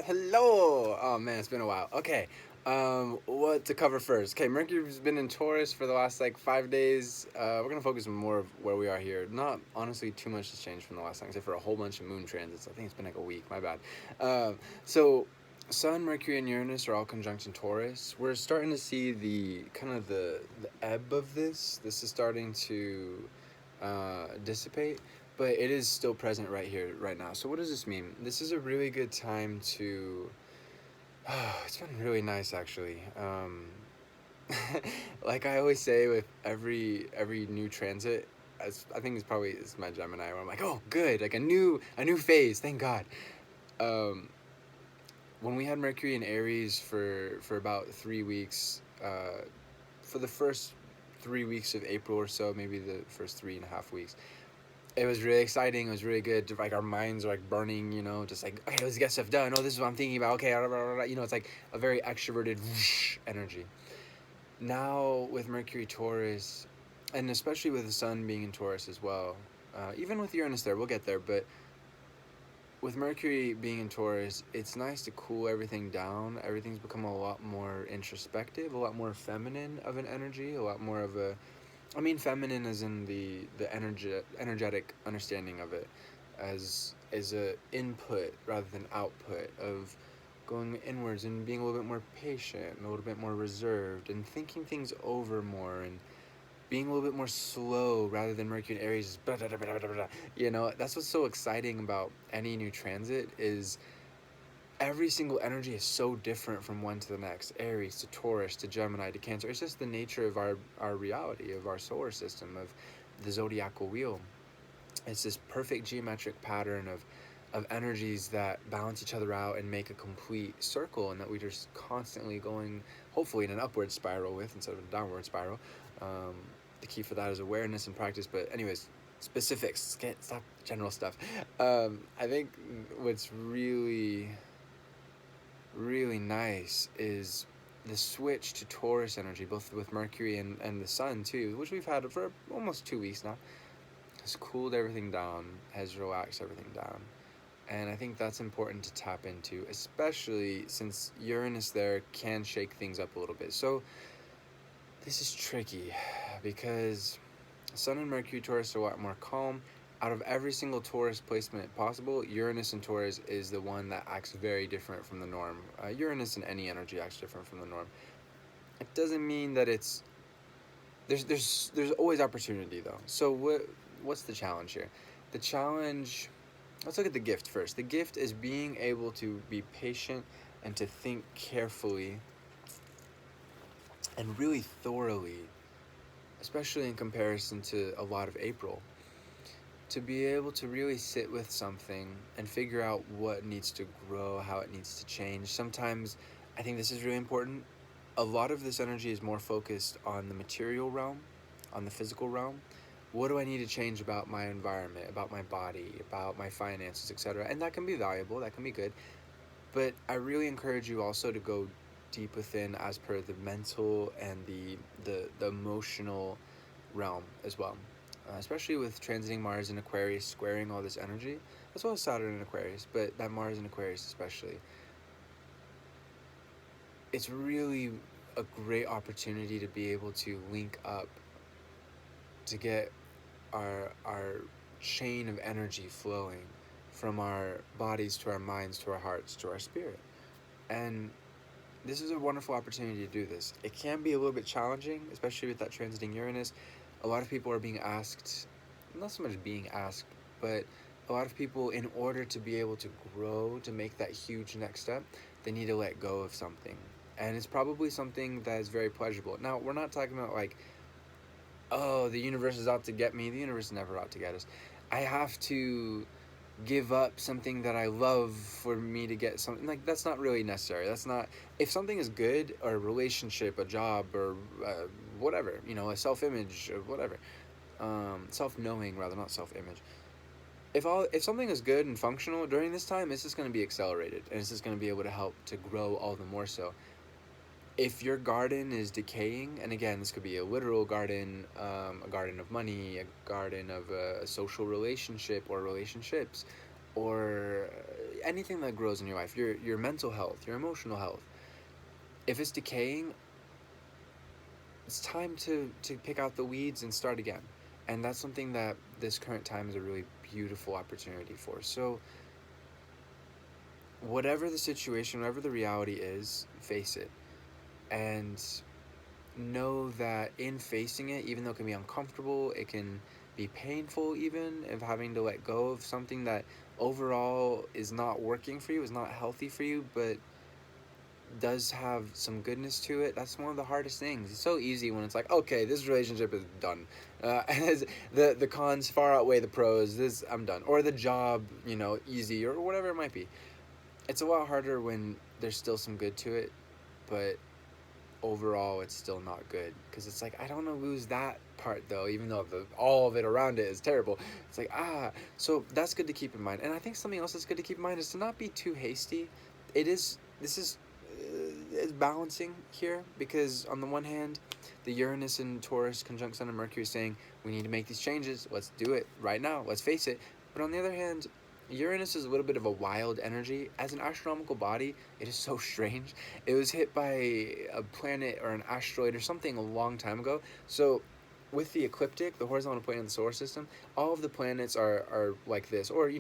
Hello! Oh man, it's been a while. Okay, what to cover first? Okay, Mercury's been in Taurus for the last like 5 days. We're gonna focus on more of where we are here. Not honestly too much has changed from the last time, except for a whole bunch of moon transits. I think it's been like a week. My bad. So Sun, Mercury, and Uranus are all conjunct in Taurus. We're starting to see the kind of the ebb of this. This is starting to dissipate, but it is still present right here, right now. So what does this mean? This is a really good time to. It's been really nice actually. Like I always say with every new transit, I think it's my Gemini where I'm like, oh good, like a new phase, thank God. Um, when we had Mercury in Aries for about 3 weeks, for the first 3 weeks of April or so, maybe the first 3.5 weeks, it was really exciting. It was really good. Like our minds are like burning, just like, okay, let's get stuff done. Oh, this is what I'm thinking about. Okay, blah, blah, blah. It's like a very extroverted whoosh energy. Now with Mercury Taurus, and especially with the Sun being in Taurus as well, even with Uranus there, we'll get there. But with Mercury being in Taurus, it's nice to cool everything down. Everything's become a lot more introspective, a lot more feminine of an energy, a lot more of a, I mean, feminine as in the energetic understanding of it, as a input rather than output of going inwards and being a little bit more patient, and a little bit more reserved, and thinking things over more, and being a little bit more slow rather than Mercury and Aries. Blah, blah, blah, blah, blah, blah. That's what's so exciting about any new transit is every single energy is so different from one to the next. Aries to Taurus to Gemini to Cancer. It's just the nature of our reality, of our solar system, of the zodiacal wheel. It's this perfect geometric pattern of energies that balance each other out and make a complete circle, and that we're just constantly going, hopefully, in an upward spiral with instead of a downward spiral. Um, the key for that is awareness and practice. But anyways, specifics. Can't stop general stuff. I think what's really nice is the switch to Taurus energy, both with Mercury and the Sun too, which we've had for almost 2 weeks now, has cooled everything down, has relaxed everything down. And I think that's important to tap into, especially since Uranus there can shake things up a little bit. So this is tricky because Sun and Mercury Taurus are a lot more calm. Out of every single Taurus placement possible, Uranus in Taurus is the one that acts very different from the norm. Uranus in any energy acts different from the norm. It doesn't mean that it's there's always opportunity though. So what's the challenge here? The challenge. Let's look at the gift first. The gift is being able to be patient and to think carefully and really thoroughly, especially in comparison to a lot of April, to be able to really sit with something and figure out what needs to grow, how it needs to change. Sometimes I think this is really important. A lot of this energy is more focused on the material realm, on the physical realm. What do I need to change about my environment, about my body, about my finances, etc.? And that can be valuable, that can be good. But I really encourage you also to go deep within as per the mental and the emotional realm as well. Especially with transiting Mars in Aquarius, squaring all this energy, as well as Saturn in Aquarius, but that Mars in Aquarius especially. It's really a great opportunity to be able to link up, to get our chain of energy flowing from our bodies to our minds to our hearts to our spirit. And this is a wonderful opportunity to do this. It can be a little bit challenging, especially with that transiting Uranus. A lot of people are being asked, not so much being asked, but a lot of people, in order to be able to grow, to make that huge next step, they need to let go of something. And it's probably something that is very pleasurable. Now, we're not talking about like, oh, the universe is out to get me. The universe is never out to get us. I have to give up something that I love for me to get something. Like, that's not really necessary. That's not, if something is good, or a relationship, a job, or whatever, a self-image, or whatever, self-knowing rather, not self-image. If something is good and functional during this time, it's just going to be accelerated, and it's just going to be able to help to grow all the more so. If your garden is decaying, and again, this could be a literal garden, a garden of money, a garden of a social relationship or relationships, or anything that grows in your life, your mental health, your emotional health, if it's decaying, it's time to pick out the weeds and start again. And that's something that this current time is a really beautiful opportunity for. So whatever the situation, whatever the reality is, face it. And know that in facing it, even though it can be uncomfortable, it can be painful, even of having to let go of something that overall is not working for you, is not healthy for you, but does have some goodness to it. That's one of the hardest things. It's so easy when it's like, okay, this relationship is done, and the cons far outweigh the pros. This, I'm done, or the job, easy, or whatever it might be. It's a lot harder when there's still some good to it, but overall it's still not good, because it's like, I don't want to lose that part though, even though all of it around it is terrible. It's like, so that's good to keep in mind. And I think something else that's good to keep in mind is to not be too hasty. This is balancing here, because on the one hand, the Uranus and Taurus conjunct Sun and Mercury is saying we need to make these changes, let's do it right now, let's face it. But on the other hand, Uranus is a little bit of a wild energy. As an astronomical body, it is so strange. It was hit by a planet or an asteroid or something a long time ago. So with the ecliptic, the horizontal plane of the solar system, all of the planets are like this, or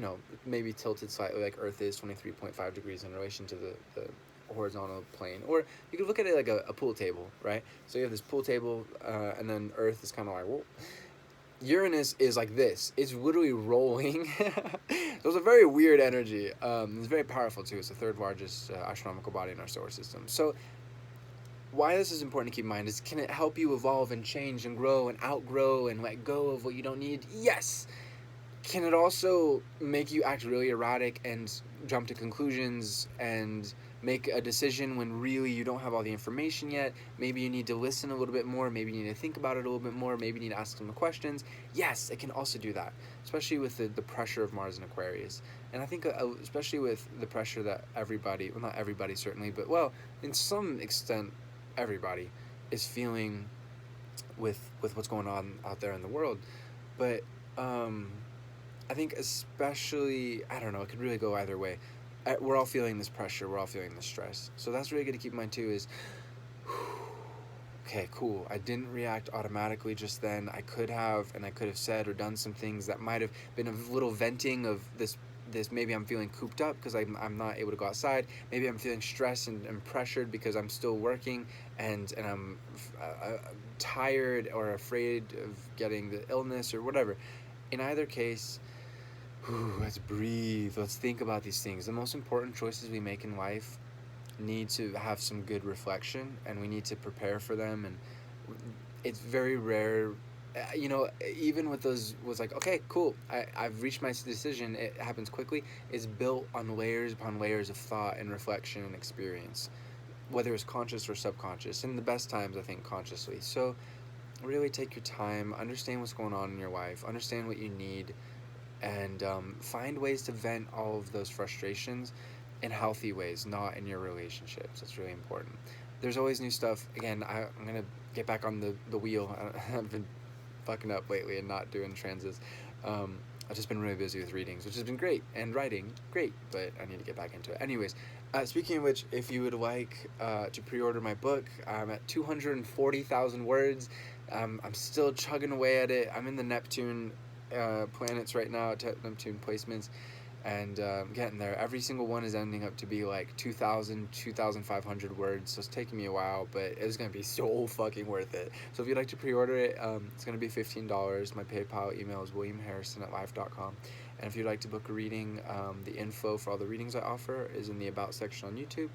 maybe tilted slightly, like Earth is 23.5 degrees in relation to the horizontal plane. Or you could look at it like a pool table, right? So you have this pool table, and then Earth is kind of like, whoa. Uranus is like this. It's literally rolling. So it's a very weird energy. It's very powerful too. It's the third largest astronomical body in our solar system. So why this is important to keep in mind is, can it help you evolve and change and grow and outgrow and let go of what you don't need? Yes. Can it also make you act really erratic and jump to conclusions and make a decision when really you don't have all the information yet? Maybe you need to listen a little bit more. Maybe you need to think about it a little bit more. Maybe you need to ask some questions. Yes, it can also do that, especially with the pressure of Mars in Aquarius. And I think especially with the pressure that everybody, well, not everybody certainly, but well, in some extent, everybody is feeling with what's going on out there in the world. But I think especially, I don't know, it could really go either way. We're all feeling this pressure, we're all feeling this stress. So that's really good to keep in mind too, is, okay, cool, I didn't react automatically just then. I could have said or done some things that might have been a little venting of this. Maybe I'm feeling cooped up because I'm not able to go outside. Maybe I'm feeling stressed and pressured because I'm still working, and I'm tired or afraid of getting the illness or whatever. In either case, let's breathe. Let's think about these things. The most important choices we make in life need to have some good reflection, and we need to prepare for them. And it's very rare, even with those, was like, okay, cool, I've reached my decision. It happens quickly. It's built on layers upon layers of thought and reflection and experience, whether it's conscious or subconscious. In the best times, I think consciously. So really take your time, understand what's going on in your life, understand what you need, and find ways to vent all of those frustrations in healthy ways, not in your relationships. That's really important. There's always new stuff. Again, I'm going to get back on the wheel. I've been fucking up lately and not doing transits. I've just been really busy with readings, which has been great, and writing, great, but I need to get back into it. Anyways, speaking of which, if you would like to pre-order my book, I'm at 240,000 words. I'm still chugging away at it. I'm in the Neptune planets right now, Neptune placements, and getting there. Every single one is ending up to be like 2,500 words, so it's taking me a while, but it's going to be so fucking worth it. So if you'd like to pre-order it, it's going to be $15. My PayPal email is williamharrison@life.com. And if you'd like to book a reading, the info for all the readings I offer is in the About section on YouTube,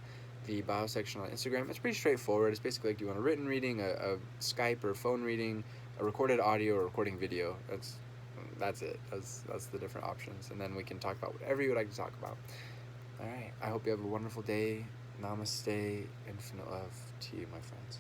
the Bio section on Instagram. It's pretty straightforward. It's basically like, do you want a written reading, a Skype or phone reading, a recorded audio, or recording video. That's it. That's the different options. And then we can talk about whatever you would like to talk about. All right. I hope you have a wonderful day. Namaste. Infinite love to you, my friends.